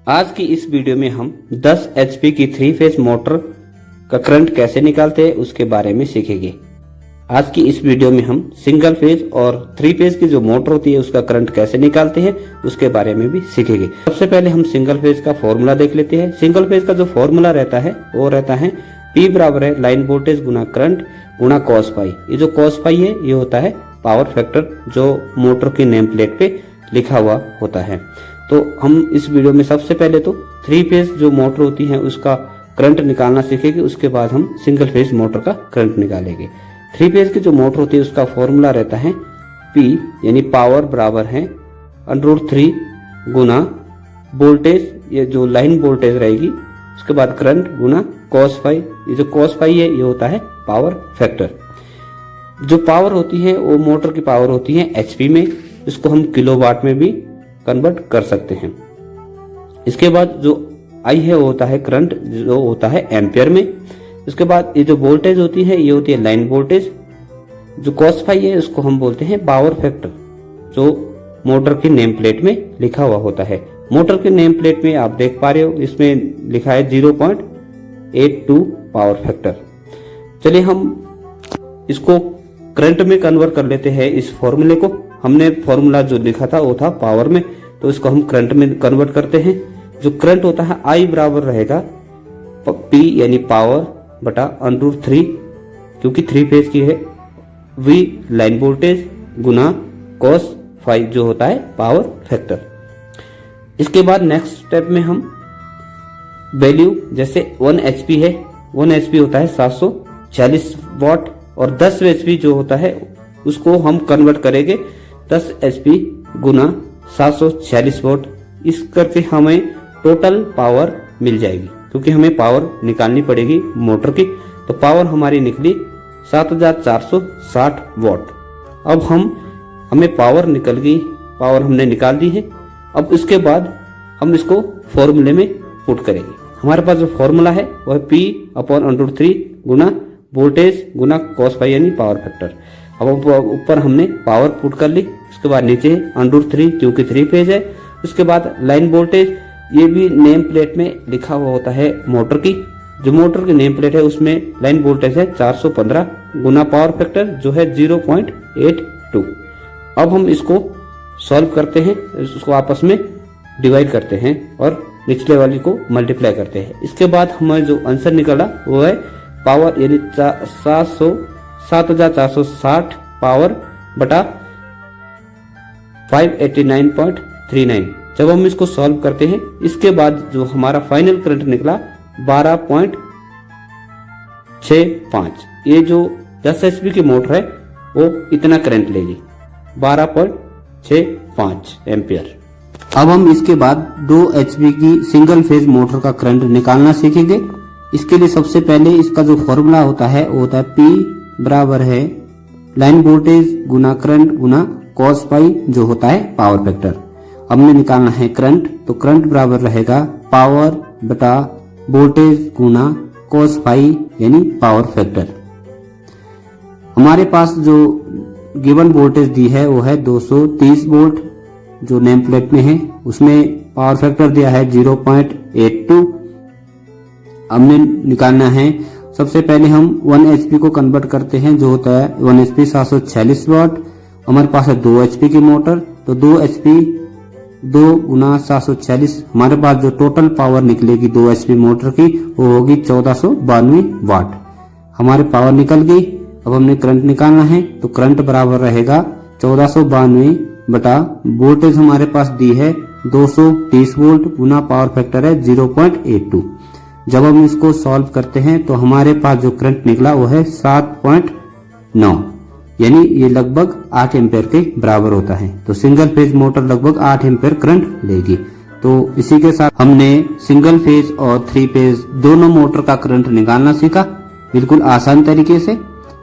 आज की इस वीडियो में हम 10 एचपी की 3 फेज मोटर का करंट कैसे निकालते हैं उसके बारे में सीखेंगे। आज की इस वीडियो में हम सिंगल फेज और 3 फेज की जो मोटर होती है उसका करंट कैसे निकालते हैं उसके बारे में भी सीखेंगे। सबसे पहले हम सिंगल फेज का फॉर्मूला देख लेते हैं। सिंगल फेज का जो फॉर्मूला रहता है वो रहता है P बराबर है लाइन वोल्टेज गुना करंट गुना कॉस पाई। ये जो कॉस पाई है ये होता है पावर फैक्टर जो मोटर की नेम प्लेट पे लिखा हुआ होता है। तो हम इस वीडियो में सबसे पहले तो 3 फेज जो मोटर होती है उसका करंट निकालना सीखेंगे, उसके बाद हम सिंगल फेज मोटर का करंट निकालेंगे। 3 फेज की जो मोटर होती है उसका फॉर्मूला रहता है P यानी पावर बराबर है √3 गुना वोल्टेज, ये जो लाइन वोल्टेज रहेगी, उसके बाद करंट गुना कॉस फाई। ये जो कॉस फाई है ये होता है पावर फैक्टर। जो पावर होती है वो मोटर की पावर होती है एचपी में, इसको हम किलोवाट में भी कन्वर्ट कर सकते हैं। इसके बाद जो आई है वो होता है करंट जो होता है एम्पियर में। उसके बाद ये जो वोल्टेज होती है ये होती है लाइन वोल्टेज। जो कॉस फाई है उसको हम बोलते हैं पावर फैक्टर जो मोटर की नेम प्लेट में लिखा हुआ होता है। मोटर के नेम प्लेट में आप देख पा रहे हो इसमें लिखा है 0.82 पावर फैक्टर। चलिए हम इसको करंट में कन्वर्ट कर लेते हैं। इस फॉर्मूले को हमने फॉर्मूला जो लिखा था वो था पावर में, तो इसको हम करंट में कन्वर्ट करते हैं। जो करंट होता है I बराबर रहेगा P यानी पावर बटा √3 क्योंकि 3 फेज की है, V लाइन वोल्टेज गुना कॉस फाई जो होता है पावर फैक्टर। इसके बाद नेक्स्ट स्टेप में हम वैल्यू जैसे 1 HP है, 1 HP होता है 740 वॉट और 10 HP जो होता है उसको हम कन्वर्ट करेंगे 10 HP गुना 740 वॉट। इस करके हमें टोटल पावर मिल जाएगी क्योंकि हमें पावर निकालनी पड़ेगी मोटर की। तो पावर हमारी निकली 7460 वॉट। अब हमें पावर निकल गई, पावर हमने निकाल दी है। अब इसके बाद हम इसको फॉर्मूले में पुट करेंगे। हमारे पास जो फॉर्मूला है वो है P/√3 गुना वोल्टेज गुना कॉस फाई यानी पावर फैक्टर। अब ऊपर हमने पावर पुट कर ली, उसके बाद नीचे √3 क्योंकि 3 फेज है। उसके बाद लाइन वोल्टेज, ये भी नेम प्लेट में लिखा हुआ होता है मोटर की। जो मोटर की नेम प्लेट है उसमें लाइन वोल्टेज है 415 गुना पावर फैक्टर जो है 0.82। अब हम इसको सॉल्व करते हैं, इसको आपस में डिवाइड करते हैं और निचले वाली को मल्टीप्लाई करते हैं। इसके बाद हमें जो आंसर निकला वो है पावर यानी 7460 पावर बटा 589.39। जब हम इसको सॉल्व करते हैं इसके बाद जो हमारा फाइनल करंट निकला 12.65। ये जो 10 HP की मोटर है वो इतना करंट लेगी 12.65 एम्पियर। अब हम इसके बाद 2 HP की सिंगल फेज मोटर का करंट निकालना सीखेंगे। इसके लिए सबसे पहले इसका जो फॉर्मूला होता है वो होता है P बराबर है लाइन वोल्टेज गुना करंट गुना कॉस पाई जो होता है पावर फैक्टर। हमने निकालना है करंट, तो करंट बराबर रहेगा पावर बटा वोल्टेज गुना कॉस पाई यानी पावर फैक्टर। हमारे पास जो गिवन वोल्टेज दी है वो है 230 वोल्ट जो नेम प्लेट में है, उसमें पावर फैक्टर दिया है 0.82। हमने निकालना है, सबसे पहले हम 1 HP को कन्वर्ट करते हैं जो होता है 1 HP 740 वॉट। हमारे पास है 2 HP की मोटर, तो 2 HP 2 गुना 740, हमारे पास जो टोटल पावर निकलेगी 2 HP मोटर की वो होगी 1492 वाट। हमारे पावर निकल गई। अब हमने करंट निकालना है, तो करंट बराबर रहेगा 1492 बटा वोल्टेज हमारे पास दी है 230 वोल्ट गुना पावर फैक्टर है 0.82। जब हम इसको सॉल्व करते हैं तो हमारे पास जो करंट निकला वो है 7.9 यानी ये लगभग 8 एम्पेयर के बराबर होता है। तो सिंगल फेज मोटर लगभग 8 एम्पेयर करंट लेगी। तो इसी के साथ हमने सिंगल फेज और 3 फेज दोनों मोटर का करंट निकालना सीखा बिल्कुल आसान तरीके से।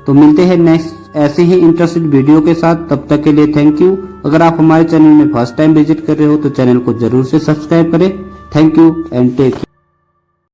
तो मिलते हैं नेक्स्ट ऐसे ही इंटरेस्टेड वीडियो के साथ, तब तक के लिए थैंक यू। अगर आप हमारे चैनल में फर्स्ट टाइम विजिट कर रहे हो तो चैनल को जरूर से सब्सक्राइब करें। Thank you and take care.